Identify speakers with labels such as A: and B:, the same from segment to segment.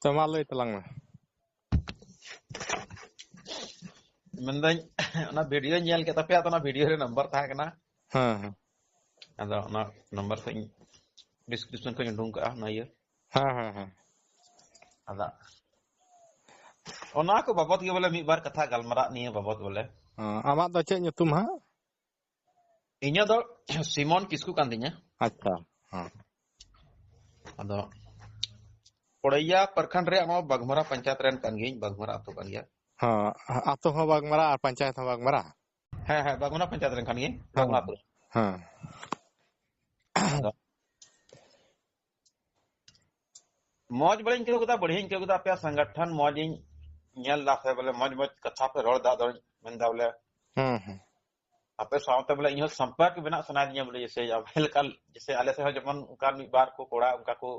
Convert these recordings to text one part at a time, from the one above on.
A: Cuma lay telang mah.
B: Mendañ ona video nyel ke tapi atau video re number tahan kena.
A: Ha.
B: Ada ona number ko description ko ndung ka na iya.
A: Ha.
B: Ada. Ona ko babot ge boleh bar katha galmara niya babot boleh.
A: Amat do cek nyutum ha?
B: Inya do Simon Kisku kan tinya.
A: Acha.
B: Ada. Podaya perkhand re ama Bagmara panchayat ren kan giñ Bagmara ato kan ya.
A: Ato ho Bagmara panchayat ho Bagmara.
B: Ha Bagmara panchayat ren kan giñ Bagmara ato. मौज बड़े इनके को बढ़िया इनके को पे संगठन मौज ᱧᱮᱞ ᱞᱟᱥᱮ ᱵᱚᱞᱮ ᱢᱚᱡ ᱢᱚᱡ ᱠᱟᱛᱷᱟ ᱯᱮ ᱨᱚᱲ ᱫᱟ ᱢᱮᱱᱫᱟ ᱵᱚᱞᱮ ᱟᱯᱮ ᱥᱟᱶᱛᱮ ᱵᱚᱞᱮ ᱤᱧ ᱥᱚᱢᱯᱚᱨᱠ ᱵᱮᱱᱟᱜ ᱥᱟᱱᱟᱭᱤᱧᱟ ᱵᱚᱞᱮ जैसे आले से जमन उनका मिद बार को कोड़ा उनका को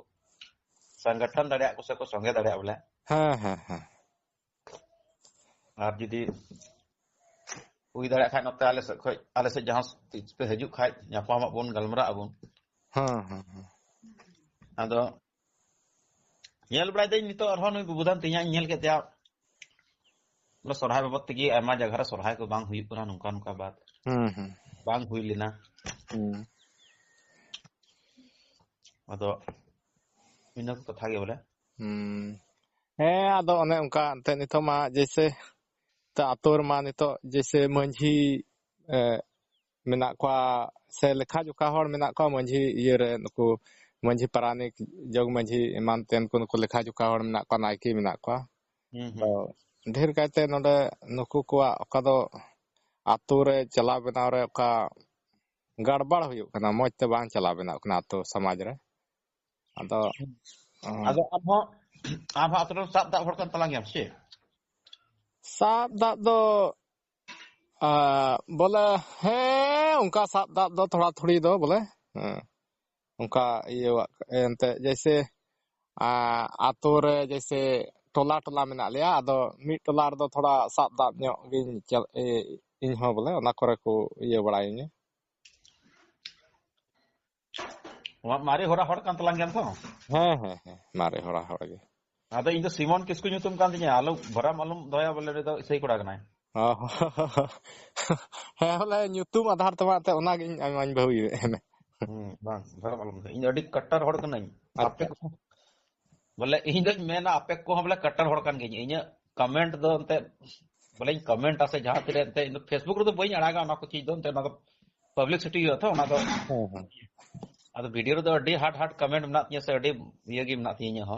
B: संगठन दाड़िया को से को संगे दाड़िया बोले और जदी हुई दाड़िया खाय नते आले से जहां पे हजू खाय ᱧᱟᱯᱟᱢ ᱟᱵᱚᱱ ᱜᱟᱞᱢᱟᱨᱟᱜ ᱟᱵᱚᱱ ᱟᱫᱚ ᱧᱮᱞ ᱵᱟᱲᱟᱭ ᱫᱟᱹᱧ ᱱᱤᱛᱚᱜ ᱟᱨᱦᱚᱸ ᱱᱩᱭ ᱵᱩᱵᱩᱫᱟᱱ ᱛᱤᱧᱟᱹᱧ ᱧᱮᱞ ᱠᱮᱫᱮᱭᱟ ᱵᱚᱞᱮ ᱥᱚᱨᱦᱟᱭ ᱵᱟᱵᱚᱫ ᱛᱮᱜᱮ ᱟᱭᱢᱟ ᱡᱟᱭᱜᱟ ᱨᱮ ᱥᱚᱨᱦᱟᱭ ᱠᱚ ᱵᱟᱝ ᱦᱩᱭᱩᱜ ᱠᱟᱱᱟ ᱱᱚᱝᱠᱟ ᱱᱚᱝᱠᱟ ᱵᱟᱫ bang hui lina ado ina ko katha ge bole
A: ado one onka ante nito ma jese ta ator ma nito jese manjhi menak kwa se lekha juka hor menak kwa manjhi iye re nuku manjhi paranik jog manjhi eman ten ko nuku lekha juka hor menak kwa naiki menak kwa ढेर कायते नोडे नुकु को ओका दो आतु रे चला बनाव रे ओका गड़बड़ हुयु कना मोजते बांग चला बनाव कना आतु समाज रे आदो
B: आबो आतु साब दा हर कन तलांग याम से
A: साब दा दो बोले हे उनका साब दा दो थोड़ा थोड़ी दो बोले उनका ये एंते जैसे आतु रे जैसे टोला टोला मेना लिया आदो मिट टोला रे दो थोड़ा साब दा ᱧᱚᱜ गिन चल इन हो बोले ओना करे को ये बड़ाइने
B: मारे होरा हड़ कान तलांग याम तो
A: मारे होरा हड़ गे
B: आदो इन सिमोन किसको ᱧᱩᱛᱩᱢ कान तिnya आलो भरा मालूम दया बोले रे दो सही कोड़ा कनाय
A: हे बोले ᱧᱩᱛᱩᱢ आधार तमा ते ओना गिन आइमाñ बहु ये
B: बांग भरा मालूम इन अडी कट्टर हड़ कनाय आपे बोले इन दो मेना आपे को बोले कट्टर हड़ कान गिñ इन कमेंट दो अंते बोले कमेंट आसे जहां तेरे अंते इन फेसबुक रे तो बई अड़ागा ना को चीज दो अंते ना तो पब्लिसिटी हो तो ना तो आदो वीडियो रे दो अडी हार्ड कमेंट मना तिया से अडी ये गी मना तिया हो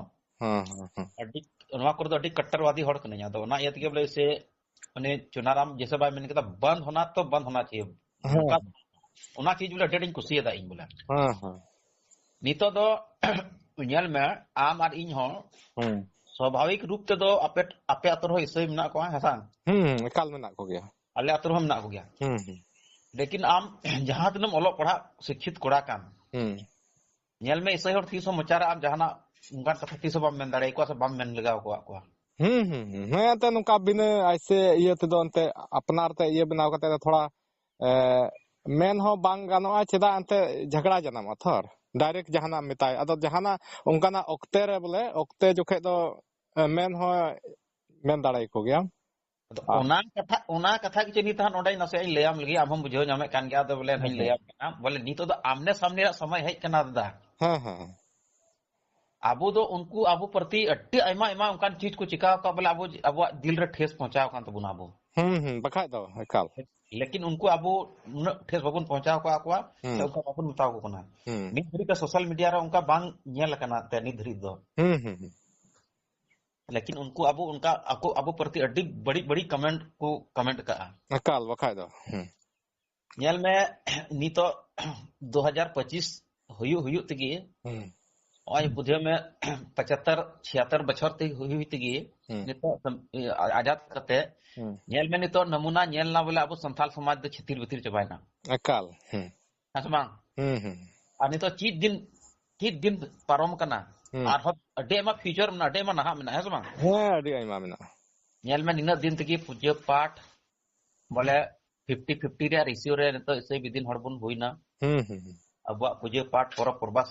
B: अडी नवा कर दो अडी कट्टरवादी हड़ कनाय आदो ना ये के बोले से माने चुनाराम जैसे भाई मैंने कहा बंद होना चाहिए उना चीज बोले डेटिंग कुसी दा इन बोले नितो दो ᱧᱮᱞ ᱢᱮ आम और इन हो स्वाभाविक रूप ते दो आपे आतर हो इसई मना को हसान
A: एकाल मना को गया
B: आले आतर हो मना को गया लेकिन आम जहां तनम ओलो पढ़ा शिक्षित कोड़ा काम ᱧᱮल में इसई हर तीसो मचारा आम जहाना उनका कथा तीसो बम मेन दाड़े को से बम मेन लगाव को
A: मैं तो नुका बिना ऐसे ये तो अंते अपनार ते ये बनाव कते थोड़ा मेन हो बांग गानोआ चेदा अंते झगड़ा जनम अथर डायरेक्ट जहाना मिताय अदो जहाना उनकाना ओक्ते रे बोले ओक्ते जोखे दो मेन हो मेन दाड़ाई को गया
B: ओना कथा कि चेनी तहन ओडे नसे लेयाम लगी आम हम बुझो जामे कान गया तो बोले नहीं लेयाम ना बोले नी तो आमने सामने समय है कना दादा आबो दो उनको आबो प्रति अट्टी आइमा आइमा उनका चीज को चिकाव का बोले आबो दिल रे ठेस पहुंचाव कान तबुना आबो
A: बखाय दो एकाल
B: लेकिन उनको आबो ठेस बबुन पहुंचाव को आकवा तो उनका बबुन बताव को कोना नित धरी का सोशल मीडिया रे उनका बांग नेल कना ते नित धरी दो लेकिन उनको आबो उनका आबो प्रति अड्डी बड़ी कमेंट को कमेंट का
A: एकाल बखाय दो
B: नेल में नितो 2025 हुयु तगी ओय बुधियो में 75-76 बछर ते हुई तगी नितो आजाद करते नेल में नितो नमूना नेल ना बोले अब संथाल समाज दो छितिर बितिर चबायना
A: एकाल
B: हसमा आ नितो चीज दिन पारम कना आर हो अडेमा फ्यूचर में अडेमा नहा में हसमा
A: अडी आइमा में
B: नेल में निना दिन तगी पूज्य पाठ बोले 50-50 रे रेशियो रे नितो इसे बिदिन हड़बुन होइना अब पूज्य पाठ पर प्रवास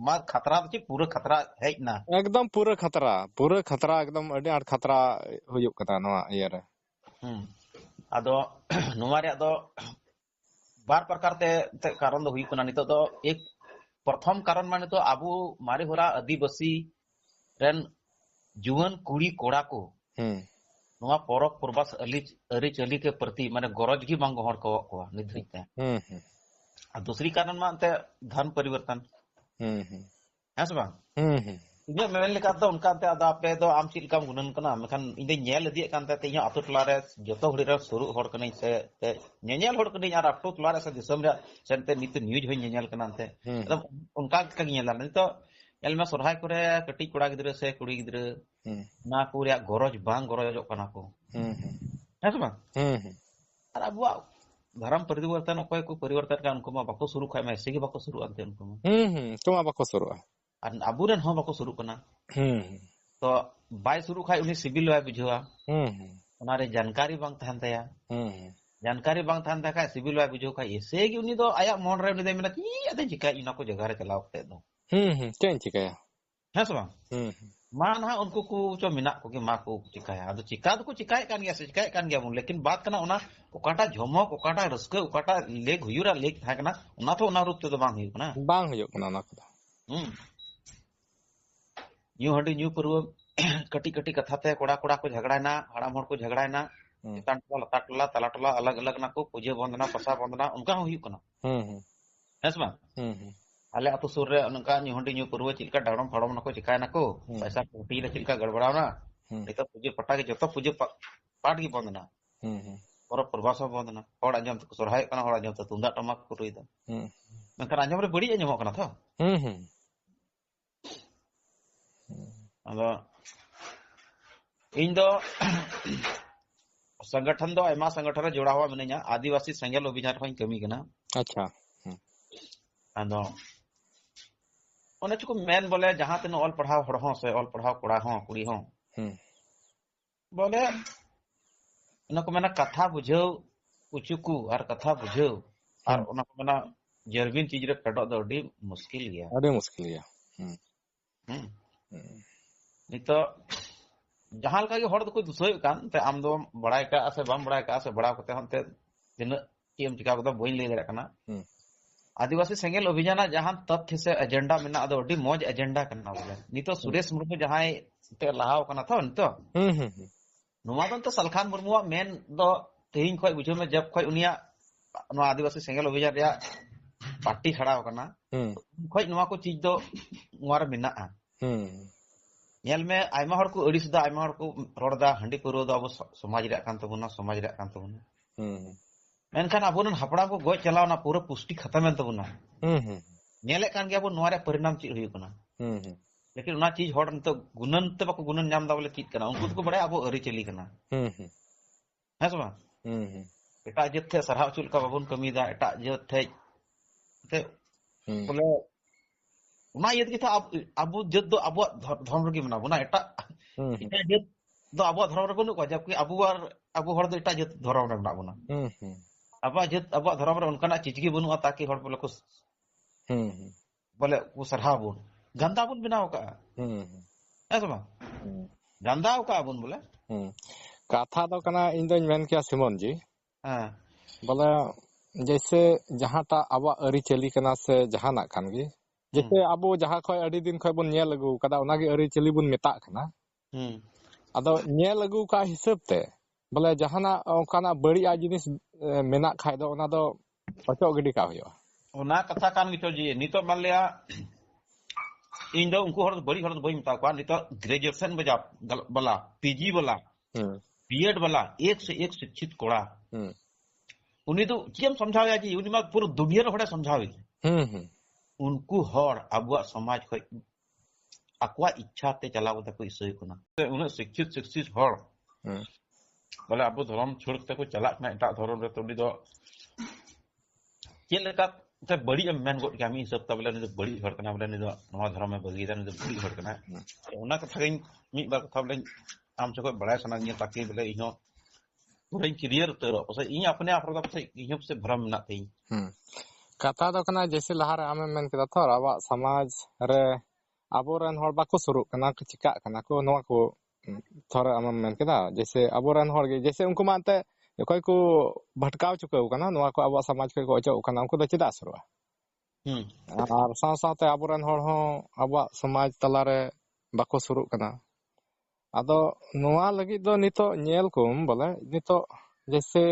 B: मा खतरा तो पूरा खतरा है ना
A: एकदम पूरा खतरा एकदम अड़ी आड़ खतरा हुयुक कता नवा ये रे
B: आदो नोवा रे आदो बार प्रकार ते कारण दो हुई कना नितो दो एक प्रथम कारण माने तो आबू मारे होरा आदिवासी रेन जुवन कुड़ी कोड़ा को नोवा परक प्रबास अरी चली के प्रति माने गरज की बांग हर को निधरिते और दूसरी कारण मानते धर्म परिवर्तन है से बांग इने मेन लेका तो उनका ते आदा पे तो आम चिल काम गुनन कना मेखान इने नेल दिए कानते ते इया अतु टला रे जतो हड़ी रे सुरु हड़ कने से ते नेल हड़ कने यार अतु टला रे से दिसम रे सेनते नित न्यूज होय नेल कना ते एकदम उनका का नेला नितो एल में सरहाय करे कटी कोड़ा गिदरे से कुड़ी गिदरे ना को रे गरज बांग गरजो कना को है से बांग और अबुआ धर्म परिवर्तन कोई को परिवर्तन का उनको मा बाको शुरू खाय में से के बाको शुरू अंते उनको
A: तो बाको शुरू
B: और अबुरेन हो बाको शुरू कना तो बाय शुरू खाय उनी सिविल वाय बुझवा उनारे जानकारी बांग थान तया जानकारी बांग थान तका सिविल वाय बुझो खाय ऐसे कि उनी तो आया मन रे उनी दे मेना की अदे चिका इना को जगह रे चलाव ते दो
A: चेन चिकाया
B: है सब मान हा उनको को जो मिना को कि मा को चिकाया अदो चिका तो को चिकाय कान गया से चिकाय कान गया लेकिन बात कना उना ओकाटा झमक ओकाटा रस्के ओकाटा लेग हुयुरा लेग था कना उना तो उना रूप ते तो बांग हुयु कना ना को न्यू हंडी न्यू पूर्व कटी कटी कथा ते कोड़ा कोड़ा को झगड़ाना हड़ाम हड़ को झगड़ाना चितान टोला लता टोला तला टोला अलग अलग ना को पूजे बंदना पसा बंदना उनका हुयु कना है समा आले अतु सुर रे उनका न्यू हंडी न्यू पूर्व चिलका डाड़म फड़म ना को चिकाय ना को पैसा कोटी रे चिलका गड़बड़ावना एतो पूजे पटा के जतो पूजे पाट की बंदना और प्रवास बंदना हड़ आजम तो सरहाय कना हड़ आजम तो तुंदा टमाक को रुइदा मेनखान आजम रे बड़ी आजम कना तो अदा इन दो संगठन दो एमा संगठन रे जोड़ा हुआ मिनया आदिवासी सेंगेल अभियान होई कमी कना अच्छा अदा ओने चको मेन बोले जहां तने ऑल पढ़ाव हड़ हो से ऑल पढ़ाव कोड़ा हो कुड़ी हो बोले ओना को मेना कथा बुझो उचुकू और कथा बुझो और ओना को मेना जरबिन चीज रे फेडो दो अडी मुश्किल गया नितो जहां लका हड़ दो दुसय कान ते आम दो बड़ाय का से बम बड़ाय का से बड़ा कते हनते दिन केम चिका को बइन ले दरा कना आदिवासी सेंगेल अभियान जहां तथ्य से एजेंडा मेना दो अडी मौज एजेंडा कना बोले नितो सुरेश मुर्मू जहां ते लहाव कना तो नितो नुवा तो सलखान मुर्मू मेन दो तेहिं खोय बुझो में जब खोय उनिया नो आदिवासी सेंगेल अभियान रे पार्टी खड़ा कना खोय नुवा को चीज दो मुआर मेना नेल में आयमा हड़ को अड़ी सुदा आयमा हड़ को रोडदा हंडी पुरो दो अब समाज रे कान तबुना समाज रे कान तबुना मेनखान अबोन हपड़ा को गोय चलावना पूरा पुष्टि खत्म एन तबुना नेले कान गया बो नोआ रे परिणाम चि हुई कना लेकिन उना चीज हड़ न तो गुणन ते बको गुणन नाम दा बोले चीज कना उनको को बड़े अब अरी चली कना है सबा एटा जत थे सरहाव चुल का बाबुन कमी दा एटा जत थे ते बोले उना यद की था अबु जत दो अबु धर्म रे मना बुना एटा एटा जत दो अबु धर्म रे बनु को जबकि अबु हड़ दो एटा जत धर्म रे मना बुना अबु जत अबु धर्म रे उनका चीज की बनु ताकि हड़ बोले को बोले वो सरहाव बुन गंदा बुन बनाओ का है सबा गंदा का बुन बोले
A: कथा दो कना इन दोन मेन किया सिमोन जी बोले जैसे जहांटा आबा अरी चली कना से जहाना कान गे जैसे अबो जहां खय अडी दिन खय बन नेल लगू कदा ओनागे अरी चली बन मेता कना अदो नेल लगू का हिसाब ते बोले जहाना ओकाना बड़ी आ जिनिस मेना खाय दो ओना दो पचो गडी का होयो
B: ओना कथा कान गितो जी नितो मान लिया इन दो उनको हर बड़ी हर बई मता को नितो ग्रेजुएशन बजा बला पीजी बला बीएड वाला एक से एक शिक्षित कोड़ा उन्हीं तो केम समझावे जी उन्हीं मा पूरा दुनिया रे हड़े समझावे उनको हर अबुआ समाज खय अकवा इच्छा ते चलाव त कोई सही कोना उन शिक्षित हर बोले अब धर्म छोड़ के को चला ना एटा धर्म रे तो उन्हीं दो के लेका ते बड़ी मेन गोट गामी सब त बोले नि बड़ी हर कना बोले नि दो नवा धर्म में बगी नि बड़ी हर कना ओना कथा गई मी बार कथा बोले आम से कोई बड़ा सना नि ताकि बोले इनो पूरा क्लियर तरो पसे इ अपने आप रो पसे इहो से भ्रम ना थई
A: kata do kana jese lahare amem men keda thor aba samaj re aboren hor bako suruk kana chikak kana ko noa ko thor amem men keda jese aboren hor ge jese unku mante okoy ko bhatkaw chukau kana noa ko aba samaj ko ocho kana unku do cheda surua ar saw sawte aboren hor ho aba samaj talare bako suruk kana ado noa lagi do nito nyel kum bole nito jese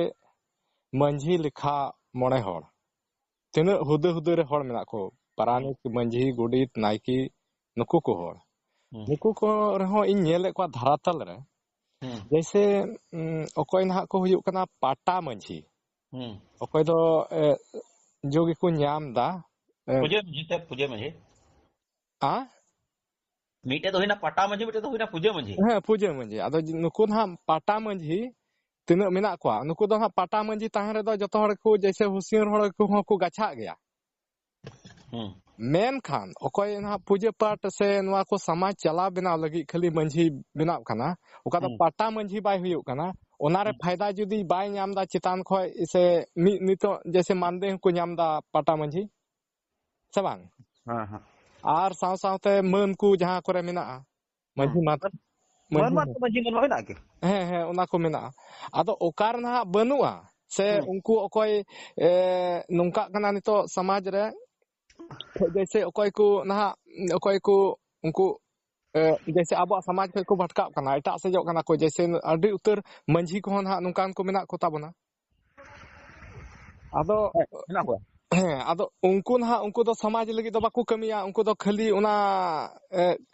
A: manjhi likha mone hor ᱛᱤᱱᱟᱹᱜ ᱦᱩᱫᱟᱹ ᱦᱩᱫᱟᱹ ᱨᱮ ᱦᱚᱲ ᱢᱮᱱᱟᱜ ᱠᱚ ᱯᱟᱨᱟᱱᱤᱠ ᱢᱟᱹᱡᱷᱤ ᱜᱚᱰᱮᱛ ᱱᱟᱭᱠᱮ ᱱᱩᱠᱩ ᱠᱚ ᱦᱚᱲ ᱱᱩᱠᱩ ᱠᱚ ᱨᱮᱦᱚᱸ ᱤᱧ ᱧᱮᱞᱮᱫ ᱠᱚᱣᱟ ᱫᱷᱟᱨᱟᱛᱟᱞ ᱨᱮ ᱡᱮᱭᱥᱮ ᱚᱠᱚᱭ ᱱᱟᱦᱟᱜ ᱠᱚ ᱦᱩᱭᱩᱜ ᱠᱟᱱᱟ ᱯᱟᱴᱟ ᱢᱟᱹᱡᱷᱤ ᱚᱠᱚᱭ ᱫᱚ ᱡᱳᱜ ᱜᱮᱠᱚ ᱧᱟᱢ ᱫᱟ
B: ᱯᱩᱡᱟᱹ ᱢᱟᱹᱡᱷᱤ
A: ᱟ
B: ᱢᱤᱫᱴᱮᱡ ᱫᱚ ᱦᱩᱭᱱᱟ ᱯᱟᱴᱟ ᱢᱟᱹᱡᱷᱤ ᱢᱤᱫᱴᱮᱡ ᱫᱚ ᱦᱩᱭᱱᱟ ᱯᱩᱡᱟᱹ ᱢᱟᱹᱡᱷᱤ
A: ᱦᱮᱸ ᱯᱩᱡᱟᱹ ᱢᱟᱹᱡᱷᱤ ᱟᱫᱚ ᱱᱩᱠᱩ ᱱᱟᱦᱟᱜ ᱯᱟᱴᱟ ᱢᱟᱹᱡᱷᱤ ᱛᱤᱱᱟᱹᱜ ᱢᱮᱱᱟᱜ ᱠᱚᱣᱟ ᱱᱩᱠᱩ ᱫᱚ ᱦᱟᱸᱜ ᱯᱟᱴᱟ ᱢᱟᱹᱡᱷᱤ ᱛᱟᱦᱮᱸ ᱨᱮᱫᱚ ᱡᱚᱛᱚ ᱦᱚᱲ ᱠᱚ ᱡᱮᱭᱥᱮ ᱦᱩᱥᱭᱟᱹᱨ ᱦᱚᱲ ᱠᱚᱦᱚᱸ ᱠᱚ ᱜᱟᱪᱷᱟᱜ ᱜᱮᱭᱟ ᱢᱮᱱᱠᱷᱟᱱ ᱚᱠᱚᱭ ᱱᱟᱦᱟᱜ ᱯᱩᱡᱟᱹ ᱯᱟᱴ ᱥᱮ ᱱᱚᱣᱟ ᱠᱚ ᱥᱚᱢᱟᱡᱽ ᱪᱟᱞᱟᱣ ᱵᱮᱱᱟᱣ ᱞᱟᱹᱜᱤᱫ ᱠᱷᱟᱹᱞᱤ ᱢᱟᱹᱡᱷᱤ ᱵᱮᱱᱟᱣ ᱠᱟᱱᱟ ᱚᱠᱟ ᱫᱚ ᱯᱟᱴᱟ ᱢᱟᱹᱡᱷᱤ ᱵᱟᱭ ᱦᱩᱭᱩᱜ ᱠᱟᱱᱟ ᱚᱱᱟᱨᱮ ᱯᱷᱟᱭᱫᱟ ᱡᱩᱫᱤ ᱵᱟᱭ ᱧᱟᱢ ᱫᱟ ᱪᱮᱛᱟᱱ ᱠᱷᱚᱡ ᱥᱮ ᱱᱤᱛᱚᱜ ᱡᱮᱭᱥᱮ ᱢᱟᱱᱫᱮ ᱦᱚᱸᱠᱚ ᱧᱟᱢ ᱫᱟ ᱯᱟᱴᱟ ᱢᱟᱹᱡᱷᱤ ᱥᱮ ᱵᱟᱝ ᱟᱨ ᱥᱟᱶ ᱥᱟᱶᱛᱮ ᱢᱟᱹᱱ ᱠᱚ ᱡᱟᱦᱟᱸ ᱠᱚᱨᱮ ᱢᱮᱱᱟᱜᱼᱟ ᱢᱟᱹᱡᱷᱤ ᱦᱮᱸ ᱦᱮᱸ ᱚᱱᱟ ᱠᱚ ᱢᱮᱱᱟᱜᱼᱟ ᱟᱫᱚ ᱚᱠᱟᱨᱮ ᱱᱟᱦᱟᱜ ᱵᱟᱹᱱᱩᱜᱼᱟ ᱥᱮ ᱩᱱᱠᱩ ᱚᱠᱚᱭ ᱱᱚᱝᱠᱟᱜ ᱠᱟᱱᱟ ᱱᱤᱛᱚᱜ ᱥᱚᱢᱟᱡᱽ ᱨᱮ जैसे अकोय को नहा अकोय को उनको जैसे अब समाज को भटकाव कना एटा सेजो कना को जैसे अडी उतर मंझी को ना नुकान को मेना को ताबना आदो ᱦᱮᱸ ᱟᱫᱚ ᱩᱱᱠᱩ ᱱᱟᱦᱟᱜ ᱩᱱᱠᱩ ᱫᱚ ᱥᱚᱢᱟᱡᱽ ᱞᱟᱹᱜᱤᱫ ᱫᱚ ᱵᱟᱠᱚ ᱠᱟᱹᱢᱤᱭᱟ ᱩᱱᱠᱩ ᱫᱚ ᱠᱷᱟᱹᱞᱤ ᱚᱱᱟ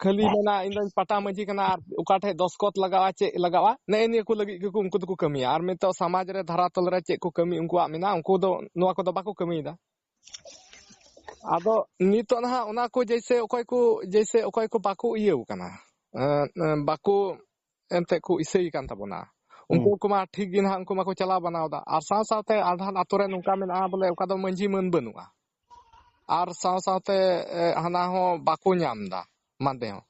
A: ᱠᱷᱟᱹᱞᱤ ᱢᱮᱱᱟ ᱤᱧ ᱫᱚ ᱯᱟᱴᱟ ᱢᱟᱹᱡᱷᱤ ᱠᱟᱱᱟ ᱟᱨ ᱚᱠᱟ ᱴᱷᱮᱡ ᱫᱚᱥᱠᱚᱛ ᱞᱟᱜᱟᱣᱟ ᱪᱮᱫ ᱞᱟᱜᱟᱣᱟ ᱱᱮᱜ ᱱᱤᱭᱟᱹ ᱠᱚ ᱞᱟᱹᱜᱤᱫ ᱜᱮᱠᱚ ᱩᱱᱠᱩ ᱫᱚᱠᱚ ᱠᱟᱹᱢᱤᱭᱟ ᱟᱨ ᱱᱤᱛᱚᱜ ᱥᱚᱢᱟᱡᱽ ᱨᱮ ᱫᱷᱟᱨᱟᱛᱚᱞ ᱨᱮ ᱪᱮᱫ ᱠᱚ ᱠᱟᱹᱢᱤ ᱩᱱᱠᱩᱣᱟᱜ ᱢᱮᱱᱟᱜᱼᱟ ᱩᱱᱠᱩ ᱫᱚ ᱱᱚᱣᱟ ᱠᱚᱫᱚ ᱵᱟᱠᱚ ᱠᱟᱹᱢᱤᱭᱮᱫᱟ ᱟᱫᱚ ᱱᱤᱛᱚᱜ ᱱᱟᱦᱟᱜ ᱚᱱᱟ ᱠᱚ ᱡᱮᱭᱥᱮ ᱚᱠᱚᱭ ᱠᱚ ᱵᱟᱠᱚ ᱤᱭᱟᱹᱣ ᱠᱟᱱᱟ ᱵᱟᱠᱚ ᱮᱱᱛᱮ ᱠᱚ ᱤᱥᱟᱹᱭ ᱠᱟᱱ ᱛᱟᱵᱚᱱᱟ ᱩᱱᱠᱩ ᱠᱚᱢᱟ ᱴᱷᱤᱠ ᱜᱮ ᱱᱟᱦᱟᱜ ᱩᱱᱠᱩ ᱢᱟᱠᱚ ᱪᱟᱞᱟᱣ ᱵᱟᱱᱟᱣᱫᱟ ᱟᱨ ᱥᱟᱶ ᱥᱟᱶᱛᱮ ᱟᱫᱷᱟᱱ ᱟᱛᱳ ᱨᱮ ᱱᱚᱝᱠᱟ ᱢᱮᱱᱟᱜᱼᱟ ᱵᱚᱞᱮ ᱚᱠᱟ ᱫᱚ ᱢᱟᱹᱡᱷᱤ ᱢᱟᱹᱱ ᱵᱟᱹᱱᱩᱜᱼᱟ ᱟᱨ ᱥᱟᱶ ᱥᱟᱶᱛᱮ ᱦᱟᱱᱟ ᱦᱚᱸ ᱵᱟᱠᱚ ᱧᱟᱢ ᱫᱟ ᱢᱟᱱᱫᱮ ᱦᱚᱸ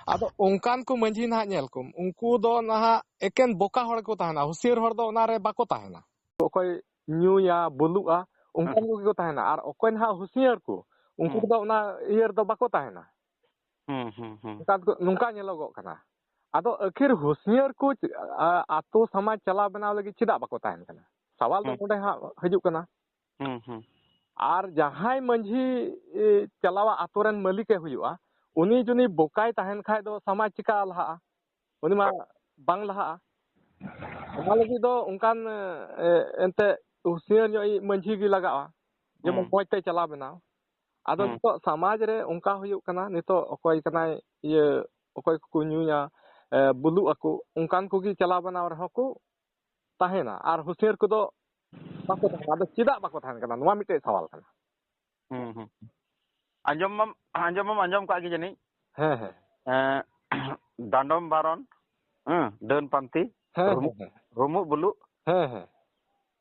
A: ᱟᱫᱚ ᱚᱱᱠᱟᱱ ᱠᱚ ᱢᱟᱹᱡᱷᱤ ᱱᱟᱦᱟᱜ ᱧᱮᱞ ᱠᱚᱢ ᱩᱱᱠᱩ ᱫᱚ ᱱᱟᱦᱟᱜ ᱮᱠᱮᱱ ᱵᱚᱠᱟ ᱦᱚᱲ ᱠᱚ ᱛᱟᱦᱮᱱᱟ ᱦᱩᱥᱭᱟᱹᱨ ᱦᱚᱲ ᱫᱚ ᱚᱱᱟᱨᱮ ᱵᱟᱠᱚ ᱛᱟᱦᱮᱱᱟ ᱚᱠᱚᱭ ᱧᱩᱭᱟ ᱵᱩᱞᱩᱜᱼᱟ ᱚᱱᱠᱟᱱ ᱠᱚᱜᱮ ᱠᱚ ᱛᱟᱦᱮᱱᱟ ᱟᱨ ᱚᱠᱚᱭ ᱱᱟᱦᱟᱜ ᱦᱩᱥᱭᱟᱹᱨ ᱠᱚ ᱩᱱᱠᱩ ᱫᱚ ᱚᱱᱟ ᱤᱭᱟᱹ ᱨᱮᱫᱚ ᱵᱟᱠᱚ ᱛᱟᱦᱮᱱᱟ ᱱᱚᱝᱠᱟ ᱧᱮᱞᱚᱜᱚᱜ ᱠᱟᱱᱟ ᱟᱫᱚ ᱟᱹᱠᱷᱤᱨ ᱦᱩᱥᱭᱟᱹᱨ ᱠᱚ ᱟᱛᱳ ᱥᱚᱢᱟᱡᱽ ᱪᱟᱞᱟᱣ ᱵᱮᱱᱟᱣ ᱞᱟᱹᱜᱤᱫ ᱪᱮᱫᱟᱜ ᱵᱟᱠᱚ ᱛᱟᱦᱮᱱ ᱠᱟᱱᱟ ᱥᱟᱣᱟᱞ ᱫᱚ ᱱᱚᱰᱮ ᱦᱟᱸᱜ ᱦᱤᱡᱩᱜ ᱠᱟᱱᱟ ᱟᱨ ᱡᱟᱦᱟᱸᱭ ᱢᱟᱹᱡᱷᱤ ᱪᱟᱞᱟᱣᱟ ᱟᱛᱳ ᱨᱮᱱ ᱢᱟᱹᱞᱤᱠᱮ ᱦᱩᱭᱩᱜᱼᱟ ᱩᱱᱤ ᱡᱩᱫᱤ ᱵᱚᱠᱟᱭ ᱛᱟᱦᱮᱱ ᱠᱷᱟᱡ ᱫᱚ ᱥᱚᱢᱟᱡᱽ ᱪᱤᱠᱟ ᱞᱟᱦᱟᱜᱼᱟ ᱩᱱᱤ ᱢᱟ ᱵᱟᱝ ᱞᱟᱦᱟᱜᱼᱟ ᱚᱱᱟ ᱞᱟᱹᱜᱤᱫ ᱫᱚ ᱚᱱᱠᱟᱱ ᱮᱱᱛᱮ ᱦᱩᱥᱭᱟᱹᱨ ᱧᱚᱜ ᱢᱟᱹᱡᱷᱤ ᱜᱮ ᱞᱟᱜᱟᱜᱼᱟ ᱡᱮᱢᱚᱱ ᱢᱚᱡᱽ ᱛᱮ ᱪᱟᱞᱟᱣ ᱵᱮᱱᱟᱣ ᱟᱫᱚ ᱱᱤᱛᱚᱜ ᱥᱚᱢᱟᱡᱽ ᱨᱮ ᱚᱱᱠᱟ ᱦᱩᱭᱩᱜ ᱠᱟᱱᱟ ᱱᱤᱛᱚᱜ ᱚᱠᱚᱭ ᱠᱟᱱᱟᱭ ᱤᱭᱟᱹ ᱚᱠᱚᱭ ᱠᱚᱠᱚ ᱧᱩᱭᱟ ᱵᱩᱞᱩᱜ ᱟᱠᱚ ᱚᱱᱠᱟᱱ ᱠᱚᱜᱮ ᱪᱟᱞᱟᱣ ᱵᱮᱱᱟᱣ ᱨᱮᱦᱚᱸ ᱠᱚ ᱛᱟᱦᱮᱱᱟ ᱟᱨ ᱦᱩᱥᱭᱟᱹᱨ ᱠᱚᱫᱚ ᱵᱟᱠᱚ ᱛᱟᱦᱮᱱᱟ ᱟᱫᱚ ᱪᱮᱫᱟᱜ ᱵᱟᱠᱚ ᱛᱟᱦᱮᱱ ᱠᱟᱱᱟ ᱱᱚᱣᱟ ᱢᱤᱫᱴᱮᱡ ᱥᱟᱣᱟᱞ ᱠᱟᱱᱟ
C: ᱟᱸᱡᱚᱢ ᱠᱟᱜ ᱜᱮ ᱡᱟᱹᱱᱤᱡ
A: ᱦᱮᱸ
C: ᱫᱟᱸᱰᱚᱢ ᱵᱟᱨᱚᱱ ᱰᱟᱹᱱ ᱯᱟᱱᱛᱤ ᱨᱩᱢᱩᱜ ᱵᱩᱞᱩᱜ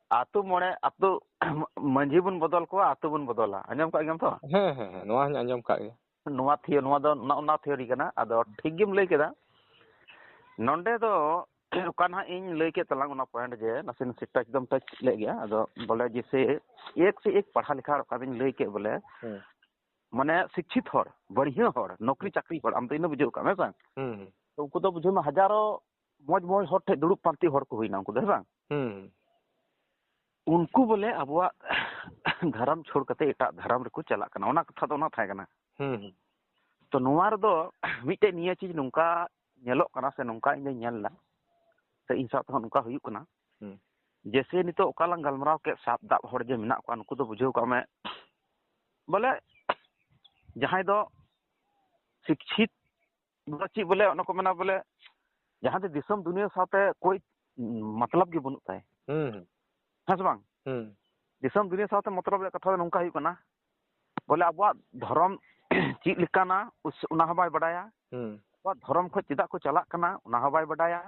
C: ᱟᱛᱳ ᱢᱚᱬᱮ ᱟᱛᱳ ᱢᱟᱹᱡᱷᱤ ᱵᱚᱱ ᱵᱚᱫᱚᱞ ᱠᱚᱣᱟ ᱟᱛᱳ ᱵᱚᱱ ᱵᱚᱫᱚᱞᱟ ᱟᱸᱡᱚᱢ ᱠᱟᱜ ᱜᱮᱭᱟᱢ ᱛᱚ
A: ᱦᱮᱸ ᱱᱚᱣᱟ ᱦᱚᱧ ᱟᱸᱡᱚᱢ ᱠᱟᱜ ᱜᱮᱭᱟ
C: ᱱᱚᱣᱟ ᱫᱚ ᱚᱱᱟ ᱛᱷᱤᱭᱳᱨᱤ ᱠᱟᱱᱟ ᱟᱫᱚ ᱴᱷᱤᱠ ᱜᱮᱢ ᱞᱟᱹᱭ ᱠᱮᱫᱟ ᱱᱚᱰᱮ ᱫᱚ ᱚᱠᱟ ᱱᱟᱦᱟᱜ ᱤᱧ ᱞᱟᱹᱭ ᱠᱮᱫ ᱛᱟᱞᱟᱝ ᱚᱱᱟ ᱯᱚᱭᱮᱱᱴ ᱡᱮ ᱱᱟᱥᱮ ᱱᱟᱥᱮ ᱴᱟᱪ ᱞᱮᱫ ᱜᱮᱭᱟ ᱟᱫᱚ ᱵᱚᱞᱮ ᱡᱮᱥᱮ ᱮᱠ ᱥᱮ ᱮᱠ ᱯᱟᱲᱦᱟᱣ ᱞᱮᱠᱷᱟ ᱚᱠᱟ ᱫᱚᱧ ᱞᱟᱹᱭ ᱠᱮᱫ ᱵᱚᱞᱮ ᱢᱟᱱᱮ ᱥᱤᱠᱷᱤᱛ ᱦᱚᱲ ᱵᱟᱹᱲᱦᱤᱭᱟᱹ ᱦᱚᱲ ᱱᱚᱠᱨᱤ ᱪᱟᱠᱨᱤ ᱦᱚᱲ ᱟᱢ ᱫᱚ ᱤᱱᱟᱹ ᱵᱩᱡᱷᱟᱹᱣ ᱠᱟᱜ ᱢᱮ ᱵᱟᱝ ᱩᱱᱠᱩ ᱫᱚ ᱵᱩᱡᱷᱟᱹᱣ ᱢᱮ ᱦᱟᱡᱟᱨᱚ ᱢᱚᱡᱽ ᱦᱚᱲ ᱴᱷᱮᱡ ᱫᱩᱲᱩᱵ ᱯᱟᱱᱛᱮ ᱦᱚᱲ ᱠᱚ ᱦᱩᱭᱱᱟ ᱩᱱᱠᱩ ᱫᱚ ᱦᱮᱸ ᱵᱟᱝ ᱩᱱᱠᱩ ᱵᱚᱞᱮ ᱟᱵᱚᱣᱟᱜ ᱫᱷᱟᱨᱟᱢ ᱪᱷᱳᱲ ᱠᱟᱛᱮ ᱮᱴᱟᱜ ᱫᱷᱟᱨᱟᱢ ᱨᱮᱠᱚ ᱪᱟᱞᱟᱜ ᱠᱟᱱᱟ ᱚᱱᱟ ᱠᱟᱛᱷᱟ ᱫᱚ ᱚᱱᱟ ᱛᱟᱦᱮᱸ ᱠᱟᱱᱟ ᱛᱚ ᱱᱚᱣᱟ ᱨᱮᱫᱚ ᱢᱤᱫᱴᱮᱡ ᱱᱤᱭᱟᱹ ᱪᱤᱡ ᱱᱚᱝᱠᱟ ᱧᱮᱞᱚᱜ ᱠᱟᱱᱟ ᱥᱮ ᱱᱚᱝᱠᱟ ᱤᱧ ᱫᱚᱧ ᱧᱮᱞ ᱮᱫᱟ ᱥᱮ ᱤᱧ ᱥᱟᱶ ᱛᱮᱦᱚᱸ ᱱᱚᱝᱠᱟ ᱦᱩᱭᱩᱜ ᱠᱟᱱᱟ ᱡᱮᱥᱮ ᱱᱤᱛᱚᱜ ᱚᱠᱟ ᱞᱟᱝ ᱜᱟᱞᱢᱟᱨᱟᱣ ᱠᱮᱫ ᱥᱟᱵ ᱫᱟᱵ ᱦᱚᱲ ᱡᱮ ᱢᱮᱱᱟᱜ ᱠᱚᱣᱟ ᱱᱩᱠᱩ ᱫᱚ ᱵᱩᱡᱷᱟᱹᱣ ᱠᱟᱜ ᱢᱮ ᱵᱚᱞᱮ ᱡᱟᱦᱟᱸᱭ ᱫᱚ ᱥᱤᱠᱪᱷᱤᱛ ᱪᱮᱫ ᱵᱚᱞᱮ ᱚᱱᱟ ᱠᱚ ᱢᱮᱱᱟ ᱵᱚᱞᱮ ᱡᱟᱦᱟᱸ ᱫᱚ ᱫᱤᱥᱚᱢ ᱫᱩᱱᱤᱭᱟᱹ ᱥᱟᱶᱛᱮ ᱠᱳᱭ ᱢᱚᱛᱞᱚᱵ ᱜᱮ ᱵᱟᱹᱱᱩᱜ ᱛᱟᱭ ᱦᱮᱸ ᱥᱮ ᱵᱟᱝ ᱫᱤᱥᱚᱢ ᱫᱩᱱᱤᱭᱟᱹ ᱥᱟᱶᱛᱮ ᱢᱚᱛᱞᱚᱵ ᱨᱮᱭᱟᱜ ᱠᱟᱛᱷᱟ ᱫᱚ ᱱᱚᱝᱠᱟ ᱦᱩᱭᱩᱜ ᱠᱟᱱᱟ ᱵᱚᱞᱮ ᱟᱵᱚᱣᱟᱜ ᱫᱷᱚᱨᱚᱢ ᱪᱮᱫ ᱞᱮᱠᱟᱱᱟ ᱚᱱᱟ ᱦᱚᱸ ᱵᱟᱭ ᱵᱟᱰᱟᱭᱟ ᱟᱵᱚᱣᱟᱜ ᱫᱷᱚᱨᱚᱢ ᱠᱷᱚᱡ ᱪᱮᱫᱟᱜ ᱠᱚ ᱪᱟᱞᱟᱜ ᱠᱟᱱᱟ ᱚᱱᱟ ᱦᱚᱸ ᱵᱟᱭ ᱵᱟᱰᱟᱭᱟ